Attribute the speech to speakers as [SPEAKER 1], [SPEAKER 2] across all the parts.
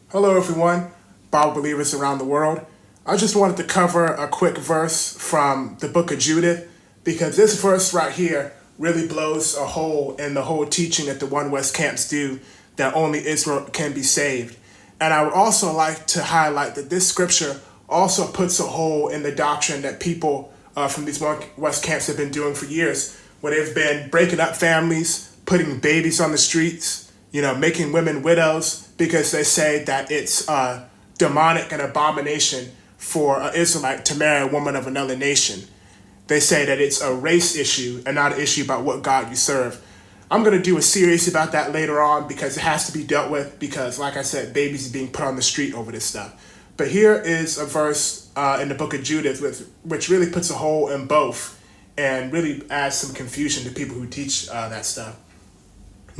[SPEAKER 1] Hello, everyone, Bible believers around the world. I just wanted to cover a quick verse from the book of Judith because this verse right here really blows a hole in the whole teaching that the One West camps do that only Israel can be saved. And I would also like to highlight that this scripture also puts a hole in the doctrine that people from these One West camps have been doing for years, where they've been breaking up families, putting babies on the streets, making women widows because they say that it's demonic and abomination for an Israelite to marry a woman of another nation. They say that it's a race issue and not an issue about what God you serve. I'm going to do a series about that later on because it has to be dealt with because, like I said, babies are being put on the street over this stuff. But here is a verse in the book of Judith which really puts a hole in both and really adds some confusion to people who teach that stuff.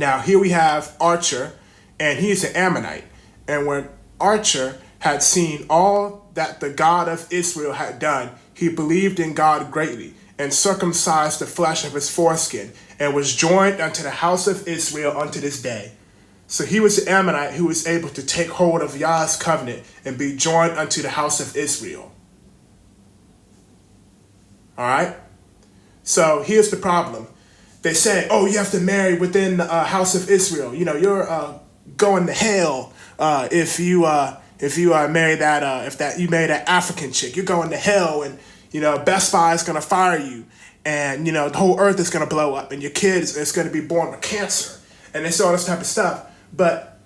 [SPEAKER 1] Now, here we have Archer, and he is an Ammonite. And when Archer had seen all that the God of Israel had done, he believed in God greatly, and circumcised the flesh of his foreskin, and was joined unto the house of Israel unto this day. So he was an Ammonite who was able to take hold of Yah's covenant and be joined unto the house of Israel. All right? So here's the problem. They say, oh, you have to marry within the house of Israel. You're going to hell if you marry that you marry that African chick. You're going to hell, and Best Buy is gonna fire you, and the whole earth is gonna blow up, and your kids is gonna be born with cancer, and it's all this type of stuff. But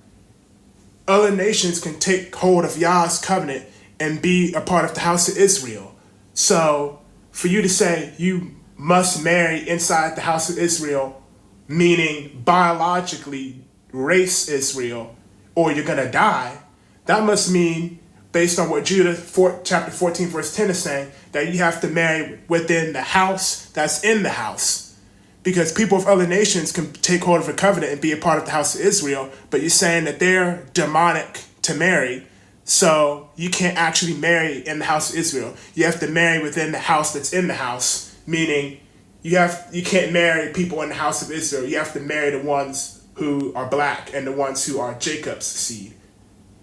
[SPEAKER 1] other nations can take hold of Yah's covenant and be a part of the house of Israel. So for you to say you must marry inside the house of Israel, meaning biologically race Israel, or you're going to die, that must mean, based on what Judah chapter 14 verse 10 is saying, that you have to marry within the house that's in the house. Because people of other nations can take hold of a covenant and be a part of the house of Israel, but you're saying that they're demonic to marry, so you can't actually marry in the house of Israel. You have to marry within the house that's in the house, meaning you can't marry people in the house of Israel. You have to marry the ones who are black and the ones who are Jacob's seed.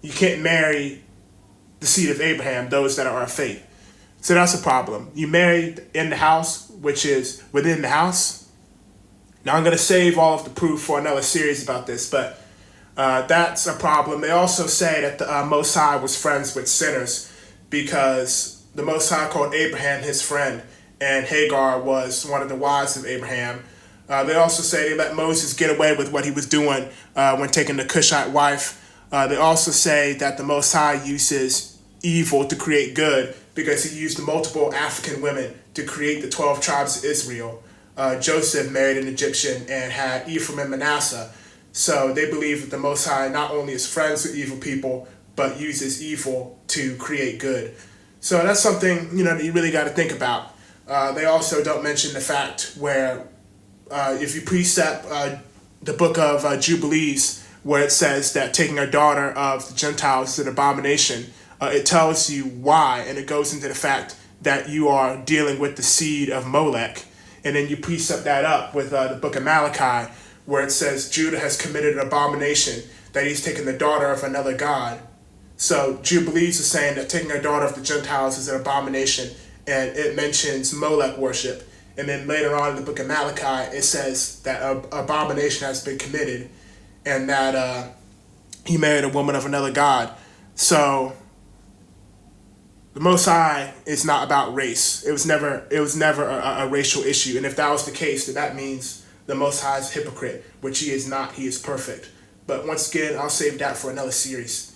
[SPEAKER 1] You can't marry the seed of Abraham, those that are of faith. So that's a problem. You married in the house, which is within the house. Now I'm going to save all of the proof for another series about this, but that's a problem. They also say that the Most High was friends with sinners because the Most High called Abraham his friend, and Hagar was one of the wives of Abraham. They also say they let Moses get away with what he was doing when taking the Cushite wife. They also say that the Most High uses evil to create good because he used multiple African women to create the 12 tribes of Israel. Joseph married an Egyptian and had Ephraim and Manasseh. So they believe that the Most High not only is friends with evil people, but uses evil to create good. So that's something that you really got to think about. They also don't mention the fact where if you precept the book of Jubilees, where it says that taking a daughter of the Gentiles is an abomination, it tells you why, and it goes into the fact that you are dealing with the seed of Molech. And then you precept that up with the book of Malachi, where it says Judah has committed an abomination, that he's taken the daughter of another god. So Jubilees is saying that taking a daughter of the Gentiles is an abomination, and it mentions Molech worship. And then later on in the book of Malachi, it says that an abomination has been committed and that he married a woman of another god. So the Most High is not about race. It was never a racial issue. And if that was the case, then that means the Most High is a hypocrite, which he is not. He is perfect. But once again, I'll save that for another series.